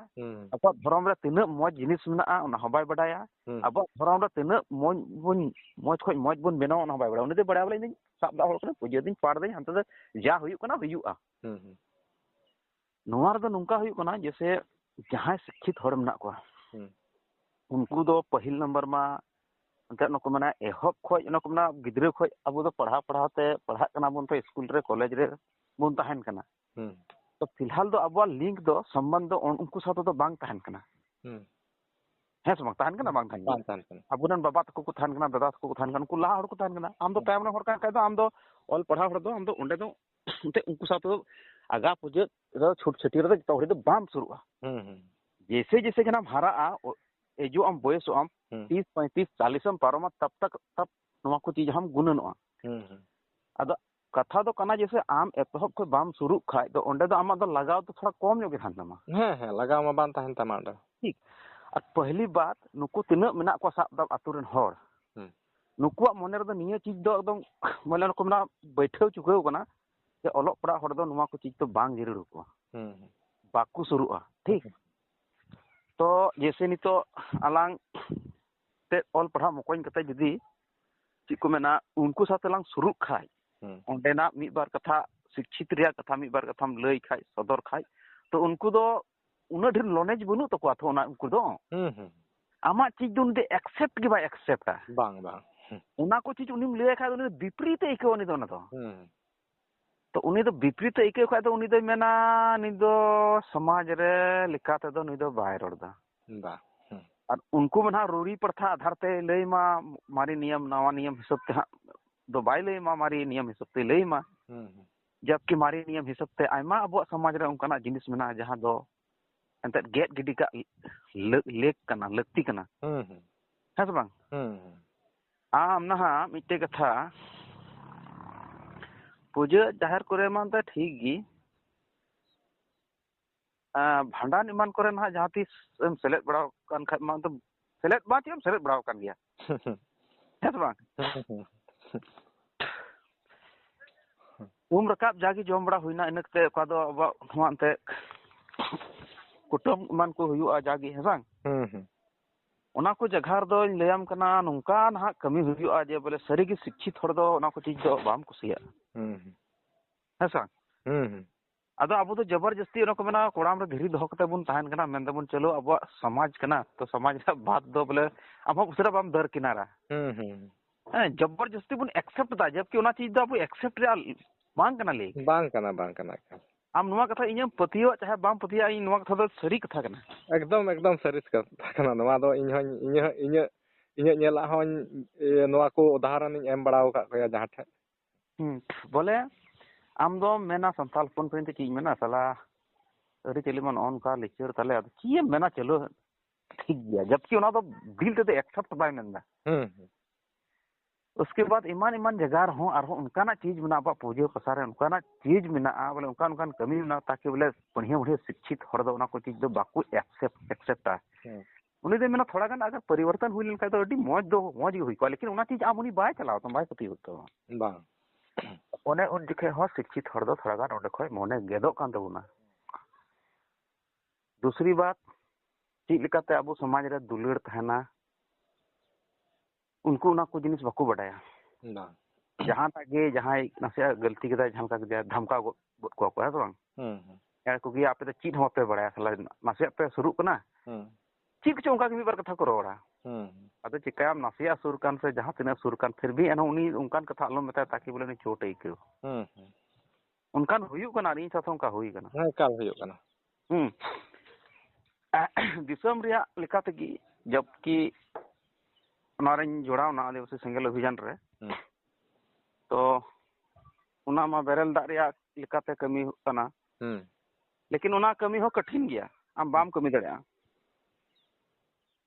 C: ᱟᱵᱚᱣᱟᱜ ᱫᱷᱚᱨᱚᱢ ᱨᱮ ᱛᱤᱱᱟᱹᱜ ᱢᱚᱡᱽ ᱡᱤᱱᱤᱥ ᱢᱮᱱᱟᱜᱼᱟ ᱚᱱᱟ ᱦᱚᱸ ᱵᱟᱭ ᱵᱟᱰᱟᱭᱟ ᱟᱵᱚᱣᱟᱜ ᱫᱷᱚᱨᱚᱢ ᱨᱮ ᱛᱤᱱᱟᱹᱜ ᱢᱚᱡᱽ ᱠᱷᱚᱡ ᱢᱚᱡᱽ ᱵᱚᱱ ᱵᱮᱱᱟᱣᱟ ᱚᱱᱟ ᱦᱚᱸ ᱵᱟᱭ ᱵᱟᱰᱟᱭᱟ ᱩᱱᱤ ᱫᱚ ᱵᱟᱲᱟᱭᱟ ᱵᱚᱞᱮ ᱤᱧ ᱥᱟᱵ ᱫᱟᱜ ᱦᱚᱲ ᱠᱟᱱᱟ ᱯᱩᱡᱟᱹ ᱫᱤᱧ ᱯᱟᱴ ᱫᱟᱹᱧ ᱦᱟᱱᱛᱮ ᱫᱚ ᱡᱟ ᱦᱩᱭᱩᱜ ᱠᱟᱱᱟ ᱦᱩᱭᱩᱜᱼᱟ ᱱᱚᱣᱟ ᱨᱮᱫᱚ ᱱᱚᱝᱠᱟ ᱦᱩᱭᱩᱜ ᱠᱟᱱᱟ ᱡᱮᱥᱮ ᱡᱟᱦᱟᱸᱭ ᱥᱤᱠᱷᱤᱛ ᱦᱚᱲ ᱢᱮᱱᱟᱜ ᱠᱚᱣᱟ ᱩᱱᱠᱩ ᱫᱚ ᱯᱟᱹᱦᱤᱞ ᱱᱟᱢᱵᱟᱨ ᱢᱟ ᱮᱱᱛᱮᱫ ᱱᱩᱠᱩ ᱢᱟᱱᱮ ᱮᱦᱚᱵ ᱠᱷᱚᱡ ᱱᱩᱠᱩ ᱢᱟᱱᱮ ᱜᱤᱫᱽᱨᱟᱹ ᱠᱷᱚᱡ ᱟᱵᱚ ᱫᱚ ᱯᱟᱲᱦᱟᱣ ᱛᱮ ᱯᱟᱲᱦᱟᱜ ᱠᱟᱱᱟ ᱵᱚᱱ ᱛᱚ ᱥᱠᱩᱞ ᱨᱮ ᱠᱚᱞᱮᱡᱽ ᱨᱮ ᱵᱚᱱ ᱛᱟᱦᱮᱱ ᱠᱟᱱᱟ ᱛᱚ ᱯᱷᱤᱞᱦᱟᱞ ᱫᱚ ᱟᱵᱚᱣᱟᱜ ᱞᱤᱝᱠ ᱫᱚ ᱥᱚᱢᱵᱚᱱᱫᱷ ᱩᱱᱠᱩ ᱥᱟᱶᱛᱮ ᱫᱚ ᱵᱟᱝ ᱛᱟᱦᱮᱱ ᱠᱟᱱᱟ ᱦᱮᱸ ᱥᱮ ᱵᱟᱝ ᱛᱟᱦᱮᱱ ᱠᱟᱱᱟ ᱵᱟᱝ ᱛᱟᱦᱮᱱ ᱠᱟᱱᱟ ᱟᱵᱚᱨᱮᱱ ᱵᱟᱵᱟ ᱛᱟᱠᱚ ᱠᱚ ᱛᱟᱦᱮᱱ ᱠᱟᱱᱟ ᱫᱟᱫᱟ ᱛᱟᱠᱚ ᱠᱚ ᱛᱟᱦᱮᱱ ᱠᱟᱱᱟ ᱩᱱᱠᱩ ᱞᱟᱦᱟ ᱦᱚᱲ ᱠᱚ ᱛᱟᱦᱮᱱ ᱠᱟᱱᱟ ᱟᱢ ᱫᱚ ᱛᱟᱭᱚᱢ ᱨᱮ ᱦᱚᱲ ᱠᱟᱱ ᱠᱷᱟᱡ ᱫᱚ ᱟᱢ ᱫᱚ ᱚᱞ ᱯᱟᱲᱦᱟᱣ ᱦᱚᱲ ᱫᱚ ᱟᱢ ᱫᱚ ᱚᱸᱰᱮ ᱫᱚ ᱮᱱᱛᱮᱫ ᱩᱱᱠᱩ ᱥᱟᱶᱛᱮ ᱫᱚ ᱟᱜᱟ ᱯᱩᱡᱟᱹ ᱨᱮ ᱪᱷᱩᱴ ᱪᱷᱟᱹᱴᱭᱟᱹᱨ ᱨᱮ ᱡᱚᱛᱚ ᱦᱚᱲ ᱫᱚ ᱵᱟᱢ ᱥᱩᱨᱩᱜᱼᱟ जैसे जैसे जनाम हराआ एजो आम बयसो आम 30-35-40 पारोमा तब नवा को चीज हम गुणनोआ अद कथा दो कना जैसे आम एतहब को बाम शुरू खाय दो ओंडे दो आमा दो लगाव तो थोड़ा कम योग थान तमा
A: लगाव मा बान ताहन तमा
C: ठीक और पहली बात नुकु तिना मेना को साब दा आतुरन हर नुकुआ मने रे दो निया चीज दो एकदम मले नुकु मेना बैठो चुकाव कना जे ओलोग पड़ा हर दो नुवा को चीज तो बांग जरूर को बाकु शुरुआ ठीक तो जैसे नितो अलांग ते ऑल पढ़ा मकोइन कते जदी चिको मेना उनको साथ अलांग शुरू खाय ओंडेना मिद बार कथा शिक्षित रिया कथा मिद बार कथाम लई खाय सदर खाय तो उनको दो उना ढेर नॉलेज बनु तो को अथो ना उनको दो आमा चीज दो उनदे एक्सेप्ट के बा एक्सेप्टा
A: बांग बांग
C: उना को चीज उनिम लई खाय उनि विपरीत इको नि दो ना तो उनी दो विपरीत इको खाय तो उनी दो मेना नि दो समाज रे लिखाते दो नि दो बाय रोडदा
A: बा
C: और उनको में रूढ़ी प्रथा आधार ते लई मा मारी नियम नवा नियम हिसाब ते दो बाय लई मा मारी नियम हिसाब ते लई मा जबकि मारी नियम हिसाब ते आयमा अब समाज रे उनकाना जिनिस मेना जहां दो एंते गेट गिडी का लेक कना लक्ति कना है तो बांग आम नहा मिटे कथा पूजा जाहिर करे मान तो ठीक गी भांडान इमान करे ना जहां तीस सेलेक्ट बड़ा कान खाय मान तो सेलेक्ट बात हम सेलेक्ट बड़ा कान गया है तो बांग रकाब जागी जम बड़ा हुईना इनकते का दो अब हमानते कुटुम मान को हुआ जागी है बांग ओना को जगह दो लेयाम कना नुका ना कमी हुआ जे बोले सरी की शिक्षित हर दो ओना को चीज दो बाम कुसिया है सांग अदो अब तो जबरदस्ती ओना को मेना कोड़ाम रे धीरी दो कते बुन ताहन कना मेन दबुन चलो अब समाज कना तो समाज रा बात दो बोले अब उसरा बाम दर किनारा जबरदस्ती बुन एक्सेप्ट दा जबकि ओना चीज दो अब एक्सेप्ट रे बांग कना ले
A: बांग कना
C: आम नुआ कथा इᱧ पतियो चाहे बाम पतिया इन नुआ कथा दो सरी कथा कना
A: एकदम सरी कथा कना नुआ दो इᱧ नेला होन नुआ को उदाहरण इन एम बड़ाव का कोया जहां ठे
C: बोले आम दो मेना संताल फोन पे की मेना साला अरे चली मन ऑन का लेक्चर तले अब की मेना चलो ठीक गया जबकि ओना दो दिल ते एक्सेप्ट बाय मेंदा उसके बाद ईमान जगह हो और उनका चीज में पूजा पसारे उनका चीज में बोले उनका कमी में ताकि बोले बढ़िया बढ़िया शिक्षित हर दो को चीज दो बाकू एक्सेप्टा उनी दे मेना थोड़ा गान अगर परिवर्तन हुई लेन तो अडी मौज हुई को लेकिन उना चीज आम उनी बाय चलाओ तो बाय पति होतो बा ओने उन दिखे हो शिक्षित हर दो थोड़ा गान ओंडे खय मने गेदो कान दबुना दूसरी बात चीज लेकाते अबो समाज रे दुलड़ तहना उनको ना को जिनिस बाको बडाया जहां तागे जहां नसे गलती के जहां का धमका को है तो यार को कि आपे तो चीज हम पे बडाया साला नसे पे शुरू कना चीज के उनका भी बार कथा को रोड़ा अद चिकाम नसिया सुर कान से जहां तिना सुर कान फिर भी एनो उनी उनकान कथा आलो मता ताकि बोले चोट आइको उनकान हुयु कना नी साथ उनका हुई कना
A: हां काल हुयु कना
C: दिसम रिया लेकाते की जबकि नारिन जोड़ाव ना आदिवासी सेंगल अभियान रे तो उना मा बेरल दा रिया लेकाते कमी कना लेकिन उना कमी हो कठिन गया आम बाम कमी दड़या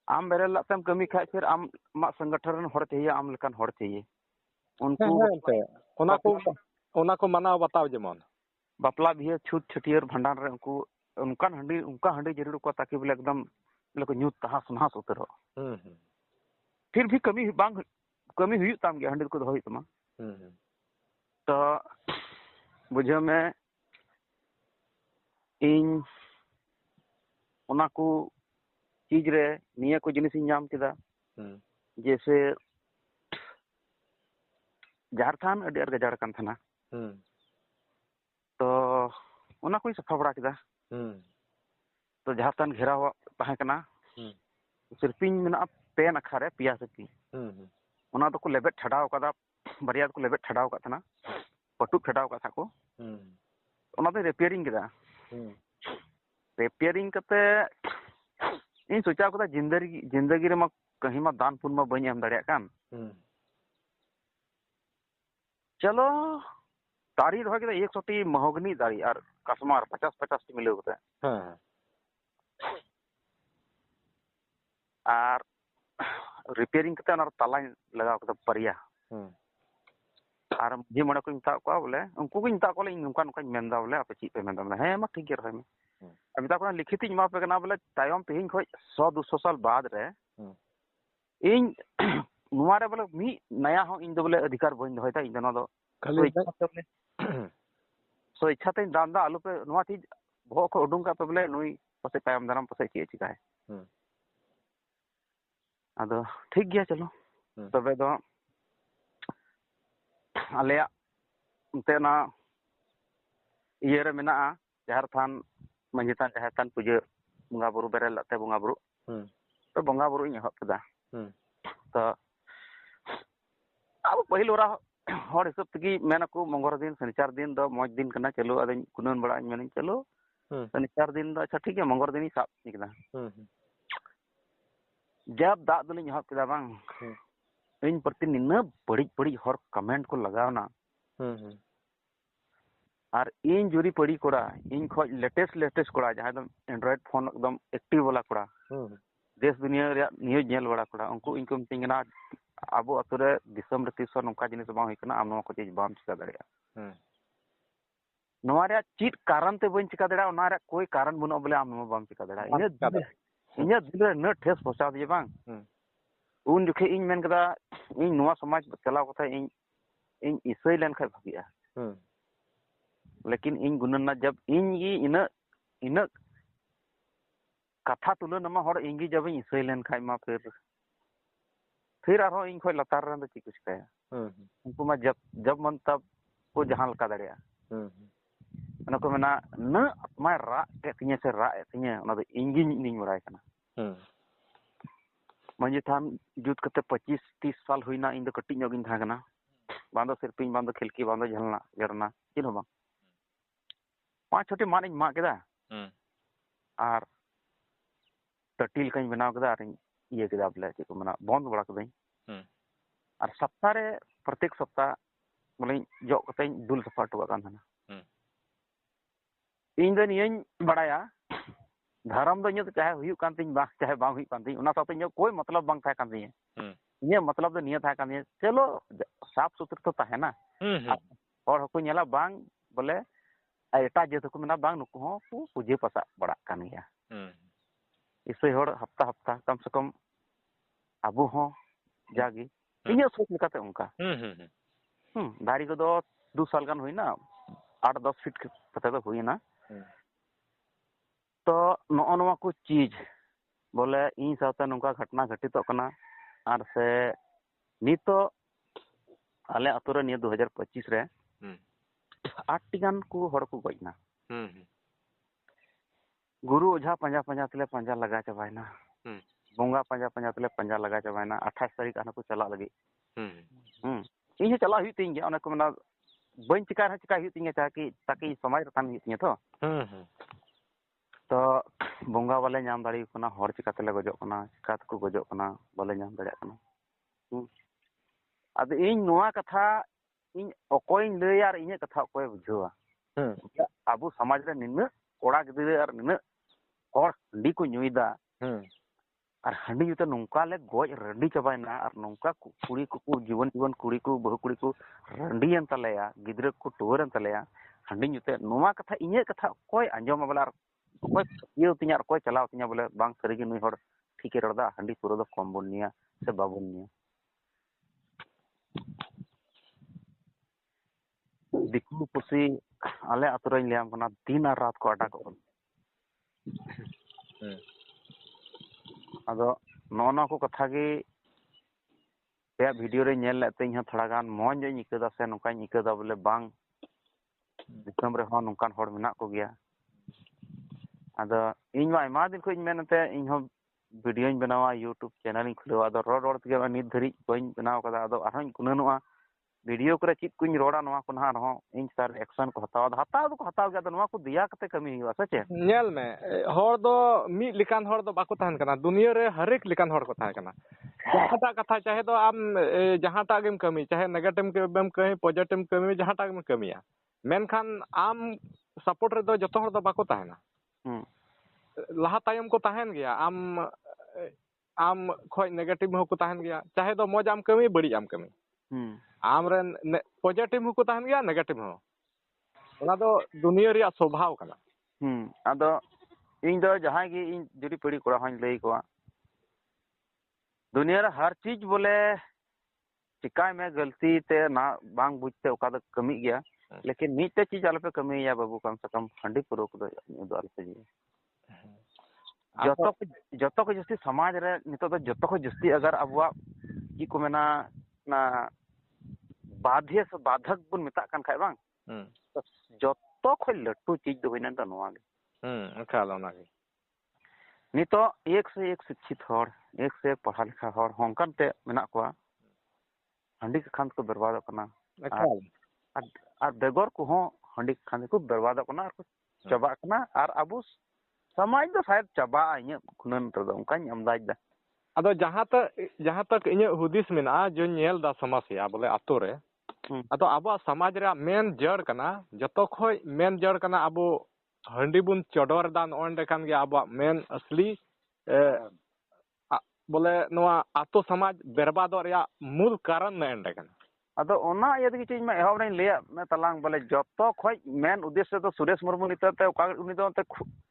C: आम बेरल लातम कमी खाय फिर आम मा संगठन हर चाहिए आम लेकान हर चाहिए उनको
A: उना को मनाव बताओ जेमन
C: बापला भी छूट छटियर भंडार रे उनका हंडी जरूर को ताकि बोले एकदम बोले को न्यूत तहास नहास उतरो फिर भी कमी हुई ताम गया हंडी को दो तमा तो बुझे में इन उना को चीज रे निया को जिनिस नाम किदा जैसे झारखंड अडी गजाड़ कान थाना तो उना को सफा बड़ा किदा तो झारखंड घेराव ताहे कना सिर्फिन मेना पेन अखारे पिया सकी ᱚᱱᱟ ᱫᱚᱠᱚ ᱞᱮᱵᱮᱫ ᱪᱷᱟᱰᱟᱣ ᱠᱟᱫᱟ ᱵᱟᱨᱭᱟ ᱫᱚᱠᱚ ᱞᱮᱵᱮᱫ ᱪᱷᱟᱰᱟᱣ ᱠᱟᱫ ᱛᱟᱦᱮᱱᱟ ᱯᱟᱹᱴᱩᱵ ᱪᱷᱟᱰᱟᱣ ᱠᱟᱫ ᱛᱟᱠᱚ ᱚᱱᱟ ᱫᱚ ᱨᱤᱯᱮᱭᱟᱨᱤᱝ ᱠᱮᱫᱟ ᱨᱤᱯᱮᱭᱟरिᱝ ᱠᱟᱛᱮ ᱤᱧ ᱥᱳᱪᱟᱣ ᱠᱮᱫᱟ जिंदगी ᱨᱮᱢᱟ कहीं मा दान पुण्य मा बनी एम दाड़ियाग कान चलो दारी रहा के 100 टी महोगनी दारी और कसमार 50-50 टी मिलाव कते और रिपेयरिंग कते ना ताला लगाव कते परिया और जे मने को मिता को बोले उनको को मिता को नुका नुका मेंदा बोले आप ची पे मेंदा हे मा ठीक रहे में अब मिता को लिखित मा पे ना बोले तायम तेहिं खो 100-200 साल बाद रे इन नुआरे बोले मी नया हो इन दो बोले अधिकार बन होता इन दोनों दो खाली सो इच्छा ते दांदा आलू पे नुआ चीज भो को उडुंग का पे बोले नुई पसे तायम दाराम पसे ची चिका है अदो ठीक गया चलो तबे दो आलेया उनतेना ये रे मेना जहर थान मंजितान जहर थान पूजा बंगा बुरु बेरेल लाते बंगा बुरु तो बंगा बुरु इन हक दा तो अब पहिल ओरा हर हिसाब तगी मेना को मंगोर दिन शनिचार दिन दो मौज दिन कना चलो अद कुनन बड़ा मेन चलो शनिचार दिन दो अच्छा ठीक है मंगोर दिन साब निकला जब दाद दुलिन हक केदा बांग इन प्रति निन्ना बड़ी बड़ी हर कमेंट को लगावना और इन जुरी पड़ी कोड़ा इन खो लेटेस्ट कोड़ा जहां दम एंड्रॉइड फोन एकदम एक्टिव वाला कोड़ा देश दुनिया रे न्यूज नेल बड़ा कोड़ा उनको इनकम तिंगना आबो अतरे दिसम रे तीसो नोका जिनिस बांग होइकना आम नो को चीज बाम चिका दड़िया नोवा रे चीट कारण ते बन चिका दड़ा ओना रे कोई कारण बनो बोले आम नो बाम चिका दड़ा इने दिले न ठेस पहुंचा दिए बांग उन जुखे इन मेन कदा इन नोवा समाज चलाव कथा इन इसई लेन खा भागिया लेकिन इन गुनना जब इन ये इन कथा तुलन मा हर इंगी जब इसई लेन खा मा फिर आरो इन खोय लतार रन ची कुछ कया उनको मा जब मन तब को जहां लका दड़िया अना को मेना न मा रा के तिने से रा तिने ओना दो इंगी निंग बराय कना मंजे थान जुत कते 25-30 साल हुईना इन दो कट्टी नगिन था कना बांदो सिरपिन बांदो खिलकी बांदो झलना जरना चिन हो बा 5-6 मान इन मा केदा और टटिल कहीं बनाव केदा और ये केदा बोले ची को मना बंद बड़ा कदई और सप्ताह रे प्रत्येक सप्ताह बोले जो कते दुल सफा टुवा कान थाना इन दो नियन बड़ाया धर्म दो इन चाहे हुयु कान तिन बा चाहे बा हुयु कान तिन उना साथे इन कोई मतलब बंग था कान तिन ये मतलब दो निय था कान तिन चलो साफ सुथरा तो था है ना और हको नेला बांग बोले एटा जे को मेना बांग नुको हो पूजे पसा बड़ा कान गया इसे हर हफ्ता कम से कम अबो हो जागी इन सोच निकाते उनका दारी को दो 2 साल गान हुई ना 8-10 फीट कते तो हुई ना तो नोआ को चीज बोले इन साथे नुका घटना घटित कना और से नितो आले अतुरे निय 2025 रे 8 टी गान को हर को गजना गुरु ओझा पंजा तले पंजा लगा चबायना बोंगा पंजा तले पंजा लगा चबायना 28 तारीख आना को चला लगी इन चला हुई तिंग ओने को मना बन चिका हुई तिंग ताकि समाज रतान हुई तिंग तो बोंगा वाले नाम दाड़ी कोना हर चिका तले गजो कोना चिका को गजो कोना बोले नाम दाड़िया कोना अब इन नोआ कथा इन अकोय लय यार इन कथा अकोय बुझवा अबु समाज रे निन्न कोड़ा गिदरे और निन्न और हंडी को नुईदा और हंडी जुते नोंका ले गोज रंडी चबायना और नोंका कुड़ी को जीवन कुड़ी को बहु कुड़ी को रंडी एन तलेया गिदरे को टोर एन तलेया हंडी जुते नोआ कथा इने कथा कोई अंजम बला कोई ये तिया कोई चलाव तिया बोले बांग सरीगे नुई हर ठीक रदा हंडी पुरो दो कम बनिया से बाबुनिया दिकु पुसी आले अतुरन लियाम कना दिन और रात को अड्डा को अदो नोना को कथा गे पे वीडियो रे नेल लेते इन थोड़ा गान मन जो निकदा से नुका निकदा बोले बांग दिसम रे हो नुकान हर मेना को गया अदो इन मा दिन को इन मेनते इन हो भिडियोᱧ बनावा यूट्यूब चैनल खुलेवा आदो रोड तेगे नित धरिज बई बनाव कदा आदो आरहं गुननुआ वीडियो करे चित कुछ रोड़ा नवा को ना रहो इन सर एक्शन को हताव दो हताव गया नवा को दिया कते कमी हुआ सचे
A: नेल में हर दो मी लिकान हर दो बाको तहन कना दुनिया रे हर एक लिकान हर को तहन कना जहाटा कथा चाहे तो आम जहाटा गेम कमी चाहे नेगेटिव गेम कमी पॉजिटिव कमी जहाटा गेम कमिया मेनखान आम सपोर्ट रे दो जतो हर दो बाको तहना लहा तायम को तहन गया आम खोय नेगेटिव हो को तहन गया चाहे तो मौज आम कमी बड़ी आम कमी आम रेन पॉजिटिव हो को तहन गया नेगेटिव हो ओना दो दुनिया रे स्वभाव कना
C: आदो इन दो जहां की इन जुड़ी पड़ी कोड़ा हन लई को दुनिया रे हर चीज बोले चिकाय में गलती ते ना बांग बुझते ओका दो कमी गया लेकिन मीटे चीज आलपे कमी या बाबू कम से कम हंडी पुरो को दो आलपे जी जतो को जस्ती समाज रे नितो दो जतो को जस्ती अगर अबवा की को मेना ना बाध्य से बाधक बुन मिता कान खाय बांग जतो को लट्टू चीज दो होइना त नोआ गे
A: खाला ना गे
C: नितो एक से एक शिक्षित हर एक से एक पढ़ा लिखा हर होंकन ते मेना को हंडी के खान को बर्बाद करना और बेगोर को हो हंडी के खान को बर्बाद करना और चबा करना और अबू समाज दो शायद चबा इन खुनन तो उनकाኝ अंदाज दा
A: अदो जहां तक इन हुदिस मेना जो नेल दा समस्या बोले आतो रे अदो आबो समाज रे मेन जड़ कना जतो खोय मेन जड़ कना आबो हंडी बुन चडोर दान ओंडे कान गे आबो मेन असली बोले नोआ आतो समाज बर्बाद रे मूल कारण ने एंडे कना
C: अदो ओना यदि कि चीज में एहब नहीं लिया मैं तलांग बोले जतो खोय मेन उद्देश्य तो सुरेश मुर्मू निते उनी दो ते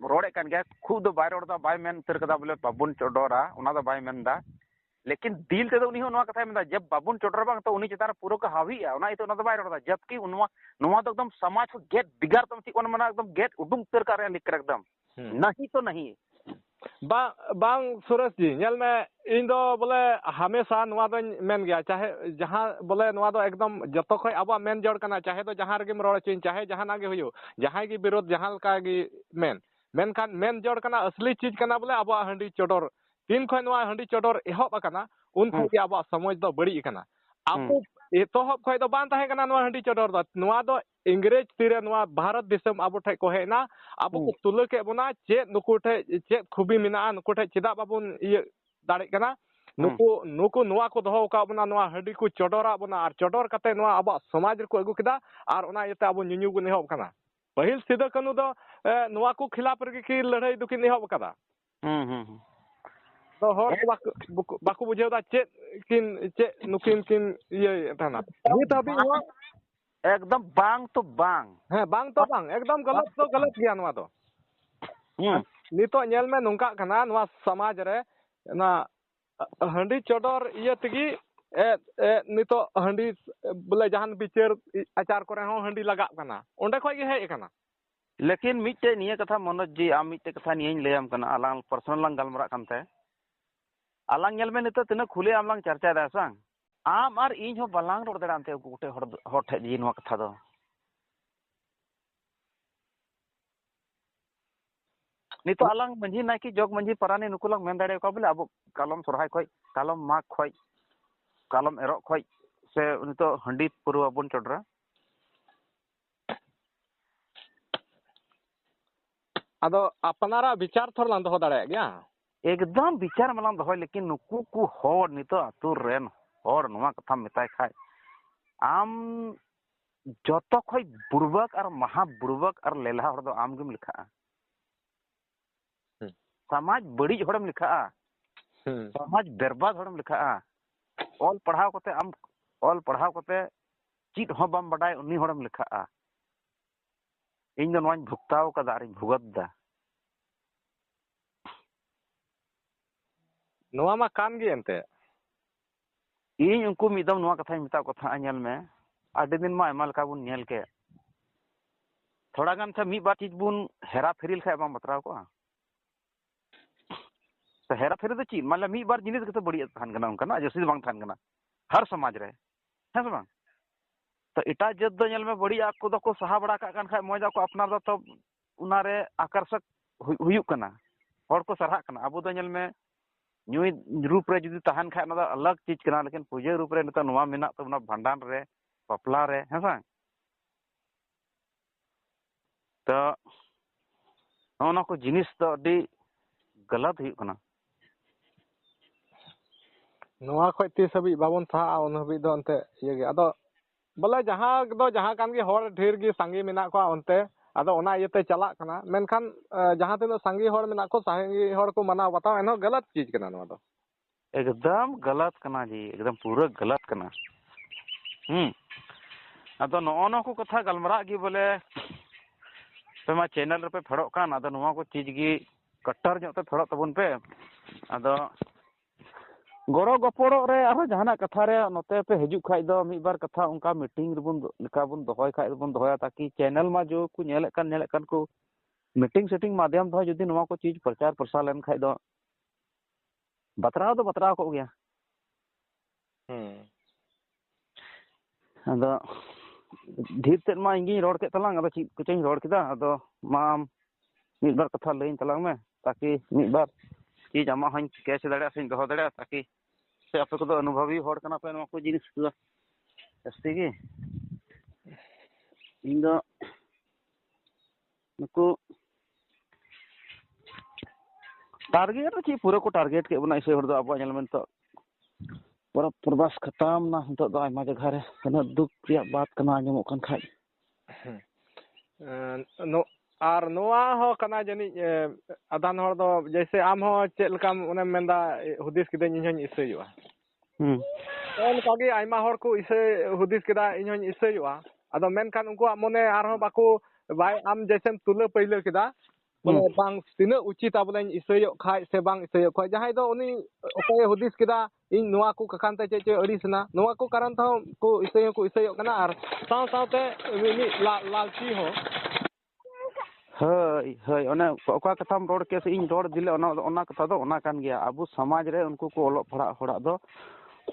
C: रोड़े कान गया खुद दो बाय रोड़ा बाय मेन तर कदा बोले बाबुन चडोरा ओना दो बाय मेन दा लेकिन दिल ते दो उनी हो नोआ कथा मेन दा जब बाबुन चडोरा बांग तो उनी चितार पूरा का हावी है ओना इतो ओना दो बाय रोड़ा जबकि उनवा नोआ तो एकदम समाज को गेट बिगाड़ तुम ची ओन मना एकदम गेट उडुंग तर का रे लिख एकदम नहीं तो नहीं
A: बांग सुरेश जी नेल में इन दो बोले हमेशा नोआ दो मेन गया चाहे जहां बोले नोआ दो एकदम जतो खय आबो मेन जड़ कना चाहे तो जहां रेगिम रोड़ चिन चाहे जहां ना गे हुयो जहां की विरोध जहां का गी मेन खान मेन जड़ कना असली चीज कना बोले आबो हंडी चडोर तीन खय नोआ हंडी चडोर एहब कना उन खय आबो समाज दो बड़ी कना आबो एतोहब खय दो बान ताहे कना नोआ हंडी चडोर दो इंग्रेज तीरे नोआ भारत दिसम आबो ठे को हेना आबो को तुल के बना चे नुकु ठे चे खुबी मिना नुकु ठे चिदा बाबुन ये दाड़े कना नुकु नोआ को दोहो का बना नोआ हंडी को चडोरा बना और चडोर कते नोआ आबो समाज को अगु किदा और ओना यते आबो न्यून्यू को नेहब कना पहिल सिदा कनु दो नोआ को खिलाफ रे की लड़ाई दुकी नेहब कदा तो हर बाको बुझेव दा चे नुकिन किन ये थाना नित हबी नोआ
C: एकदम बांग तो बांग
A: है बांग तो बांग एकदम गलत तो गलत गया नोआ तो नितो नेल में नोंका कना नोआ समाज रे ना हंडी चडोर ये तगी नितो हंडी बोले जहान बिचार आचार करे हो हंडी लगा कना ओंडे खोय गे हेय कना
C: लेकिन मिटे निये कथा मनोज जी आम मिटे कथा नियें लेयाम कना आलांग पर्सनल लांग गलमरा कानते आलांग नेल में नितो तिना खुले आमलांग चर्चा दा सांग आम और इन हो बलांग रोड दड़ानते गोटे हर ठे जी नोआ कथा दो नितो आलांग मंझी नाकी जोग मंझी परानी नुकुलांग मेन दाड़े को बोले अब कालम सरहाय खोय कालम माग खोय कालम एरो खोय से नितो हंडी पुरवा बन चडरा
A: अदो अपनारा विचार थोर लांद हो दाड़े गया
C: एकदम विचार मलाम दो लेकिन नुकु को होर नितो आतुर रेन और नोआ कथा मेताय खाय आम जतो खोय बुर्बक और महा बुर्बक और लेला हर दो आम गिम लिखा समाज बड़ी हड़म लिखा समाज बर्बाद हड़म लिखा ऑल पढ़ाव कते आम ऑल पढ़ाव कते चित हो बम बडाय उनी हड़म लिखा इन दो नोन भुगताव का दारी भुगत दा
A: नोआ मा कान गे एंते
C: इन उनको मिदम नोआ कथा मिता कथा नेल में आडे दिन मा एमाल का बुन नेल के थोड़ा गान था मी बात चीज बुन हेरा फेरिल खाय बम बतराव को तो हेरा फेरी तो ची मतलब मी बार जिनिस के तो बड़ी थान कना उनका ना जैसे बांग थान कना हर समाज रे है बांग तो इटा जद दो नेल में बड़ी आको दो को सहा बड़ा का कान खाय मजा को अपना दो तो उनारे आकर्षक हुयुक कना हर को सरहा कना अबो दो नेल में ᱧᱩᱭ रूप रे जुदी तहन खाय ना अलग चीज कना लेकिन पूजा रूप रे नितो नोवा मेना तबना भांडान रे बापला रे हैं सा तो नोना को जिनिस तो अडी गलत हुई कना
A: नोआ खय तीस हबी बाबन था उन हबी दो अंते ये गे अदो बोले जहां कान गे हर ढेर गे सांगी मेना को अंते अदो ओना इयते चला कना मेनखान जहां तिनो सांगी हर मेना को सांगी हर को मना बताओ एनो गलत चीज कना नोआ दो
C: एकदम गलत कना जी एकदम पूरा गलत कना अदो नोनो को कथा गलमरा गी बोले पेमा चैनल पे फेड़ो कान अदो नोआ को चीज गी कट्टर जो ते फेड़ो तबन पे अदो गड़ो गपड़ो रे आरो जहाना कथा रे नोते पे हिजुक खाइ दो मी बार कथा उनका मीटिंग रिबन लेका बन दोहय खाइ बन दोहया ताकि चैनल मा जो को नेले कान को मीटिंग सेटिंग माध्यम दो जदी नोआ को चीज प्रचार प्रसार लेन खाइ दो बतराव को गया अदो धीर तेद मा इंगी रोड के तलांग अदो ची कुचें रोड किदा अदो मा मी बार कथा लेइन तलांग में ताकि मी बार चीज आमा हन कैसे दड़े से दोह दड़े ताकि से आपे को अनुभवी होड़ कना पे नो को जिनिस को जस्ती गे इन दो नुको टारगेट ची पूरा को टारगेट के बना इसे होड़ दो अब नेल में तो पूरा प्रवास खत्म ना तो दो आयमा जगह रे कना दुख रिया बात कना आजमो कन खाय
A: नो आर नोआ हो कना जनी आदान हर दो जैसे आम हो चेल काम उने मेंदा हुदिस किदे इᱧ इसेयुआ एन कागे आयमा हर को इसे हुदिस किदा इᱧ इसेयुआ अदो मेनखान उनको मने आर हो बाको बाय आम जैसे तुले पहिले किदा बोले बांग तिना उचित बोले इसेयो खाय से बांग इसेयो खाय जहां दो उनी ओके हुदिस किदा इन नोआ को कखानते चे अड़िसना नोआ को कारण था को इसेयो कना आर साव सावते मिनी लालची हो
C: हय हय ओने ओका कथाम रोड के से इन रोड दिले ओना कथा दो ओना कान गया अबु समाज रे उनको को ओलो पड़ा होड़ा दो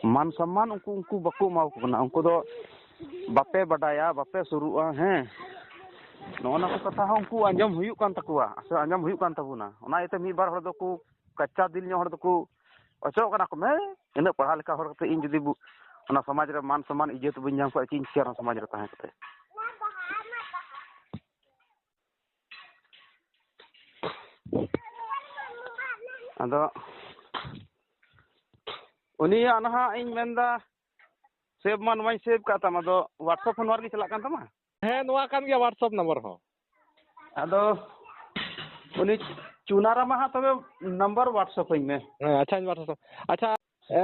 C: मान सम्मान उनको बको माव कना उनको दो बापे बडाया बापे शुरुआ हैं नोना को कथा उनको अंजम हुयु कान तकुआ से अंजम हुयु कान तबुना ओना एते मी बार हर दो को कच्चा दिल हर दो को अचो कना को मे इन पढ़ा लेखा हर कते इन जदी ओना समाज रे मान सम्मान इज्जत बन जाम को चिन शेयर समाज रे ताहे कते अदो उनिया अनहा इन मेंदा सेव मान वाई सेव का तमा दो व्हाट्सएप नंबर की चला कान तमा
A: है नोआ कान गया व्हाट्सएप नंबर हो
C: अदो उनी चुनारा मा तबे नंबर व्हाट्सएप में
A: अच्छा व्हाट्सएप अच्छा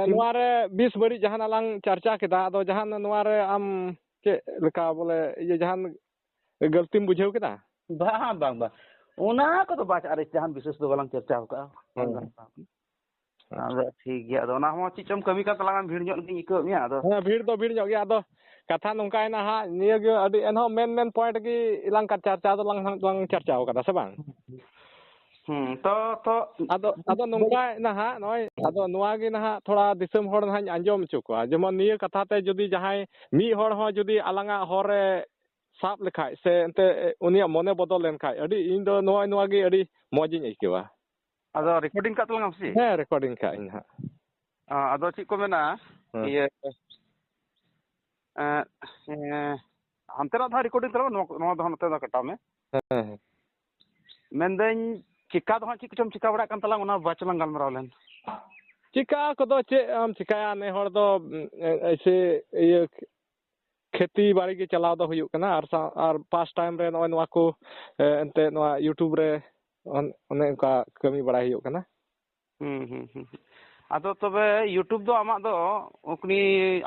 A: नोआ रे 20 बड़ी जहां लांग चर्चा केदा अदो जहां नोआ रे आम के लेका बोले ये जहां गलतीम बुझेव केदा
C: बांग बांग बा ओना को तो बात अरे जहां विशेष दो वाला चर्चा होका अदो ठीक गया अदो ना हम चिचम कमी का तलांग भीड़ जो लगी इको मिया अदो
A: भीड़ दो भीड़ जो गया अदो कथा नोंका ना हा निया गे अडी एनहो मेन पॉइंट की इलांग का चर्चा दो लांग चर्चा होका से बांग
C: तो
A: अदो नोंका ना हा नय अदो नोआ गे ना थोड़ा दिसम होड़ ना अंजम चुको जेमन निया कथा ते जदी जहां मी होड़ हो जदी आलांगा होर रे साब लेखाय से एंते उनिया मने बदल लेन खाय अडी इन दो नोआ गे अडी मौजिन आइकेवा
C: अदो रिकॉर्डिंग का तलांग सी
A: है रिकॉर्डिंग का इन हा
C: अदो ची को मेना ये हमते ना था रिकॉर्डिंग तलांग नो दो नते दा कटा में मेंदेन चिका दो ची कुचम चिका बड़ा कान तलांग ओना बाचलांग गलमराव लेन
A: चिका को दो चे हम चिकाया ने होड़ दो ऐसे ये खेती बाड़ी के चलाव दो हुयुक कना और पास टाइम रे नोआ को एंते नोआ यूट्यूब रे ओने का कमी बड़ा हुयुक कना
C: अदो तबे यूट्यूब दो आमा दो उकनी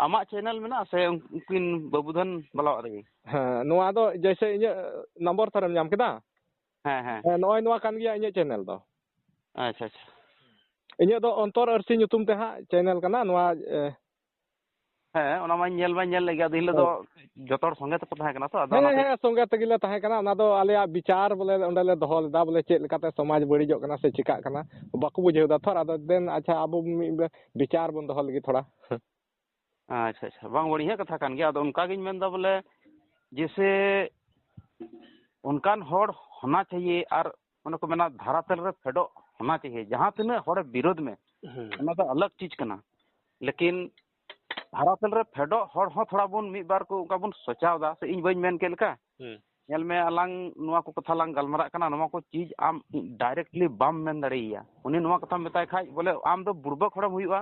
C: आमा चैनल में ना से उनकिन बाबूधन बला रे
A: हां नोआ दो जैसे इन नंबर तरम जाम केदा
C: हां
A: नोय नोआ कान गया इन चैनल दो
C: अच्छा अच्छा
A: इन दो अंतर अरसी nyutum ते हा चैनल कना नोआ
C: है ओना मा नेल लगे दिले दो जतोर संगे तो पता है कना तो अदो
A: है संगे तगिले ताहे कना ना दो आलिया विचार बोले ओंडले दोहल दा बोले चेक लेकाते समाज बड़ीजो कना से चिका कना बाकू बुझेव दा थोड़ा अदो देन अच्छा अब विचार बन दोहल लगी थोड़ा
C: अच्छा अच्छा बांग बढ़िया कथा कान गया अदो उनका गिन मेन दा बोले जैसे उनकान होड़ होना चाहिए और उनको मेना धरातल रे फेडो होना चाहिए जहां तिने होड़ विरोध में ᱚᱱᱟ ᱫᱚ ᱟᱞᱟᱜ ᱪᱤᱡ ᱠᱟᱱᱟ ᱞᱮᱠᱤन ᱫᱷᱟᱨᱟᱛᱚᱞ ᱨᱮ ᱯᱷᱮᱰᱚᱜ ᱦᱚᱲ ᱦᱚᱸ ᱛᱷᱚᱲᱟ ᱵᱚᱱ ᱢᱤᱫ ᱵᱟᱨ ᱠᱚ ᱚᱱᱠᱟ ᱵᱚᱱ ᱥᱚᱪᱟᱣ ᱫᱟ ᱥᱮ ᱤᱧ ᱵᱟᱹᱧ ᱢᱮᱱ ᱠᱮᱫ ᱞᱮᱠᱟ ᱧᱮᱞ ᱢᱮ ᱟᱞᱟᱝ ᱱᱚᱣᱟ ᱠᱚ ᱠᱟᱛᱷᱟ ᱞᱟᱝ ᱜᱟᱞᱢᱟᱨᱟᱜ ᱠᱟᱱᱟ ᱱᱚᱣᱟ ᱠᱚ ᱪᱤᱡ ᱟᱢ ᱰᱟᱭᱨᱮक्ᱴᱞᱤ ᱵᱟᱢ ᱢᱮᱱ ᱫᱟᱲᱮᱭᱟᱭᱟ ᱩᱱᱤ ᱱᱚᱣᱟ ᱠᱟᱛᱷᱟᱢ ᱢᱮᱛᱟᱭ ᱠᱷᱟᱡ ᱵᱚᱞᱮ ᱟᱢ ᱫᱚ ᱵᱩᱲᱵᱚᱠ ᱦᱚᱲᱮᱢ ᱦᱩᱭᱩᱜᱼᱟ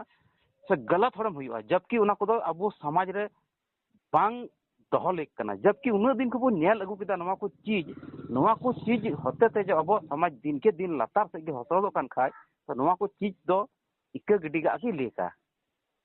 C: ᱥᱮ ᱜᱟᱞᱟᱛ ᱦᱚᱲᱮᱢ ᱦᱩᱭᱩᱜᱼᱟ ᱡᱚᱵᱠᱤ ᱚᱱᱟ ᱠᱚᱫᱚ ᱟᱵᱚ ᱥᱚᱢᱟᱡᱽ ᱨᱮ ᱵᱟᱝ ᱫᱚᱦᱚ ᱞᱮᱠ ᱠᱟᱱᱟ ᱡᱚᱵᱠᱤ ᱩᱱᱟᱹᱜ ᱫᱤᱱ ᱠᱷᱚᱱ ᱵᱚᱱ ᱧᱮᱞ ᱟᱹᱜᱩ ᱠᱮᱫᱟ ᱱᱚᱣᱟ ᱠᱚ ᱪᱤᱡ ᱦᱚᱛᱮ ᱛᱮ ᱟᱵᱚ ᱥᱚᱢᱟᱡᱽ ᱫᱤᱱ ᱠᱮ ᱫᱤᱱ ᱞᱟᱛᱟᱨ ᱥᱮᱫ ᱜᱮ ᱦᱚᱥᱚᱫᱚᱜ ᱠᱟᱱ ᱠᱷᱟᱡ ᱛᱚ ᱱᱚᱣᱟ ᱠᱚ ᱪᱤᱡ ᱫᱚ ᱤᱠᱟᱹ ᱜᱤᱰᱤ ᱠᱟᱜ ᱜᱮ ᱞᱮᱠᱟ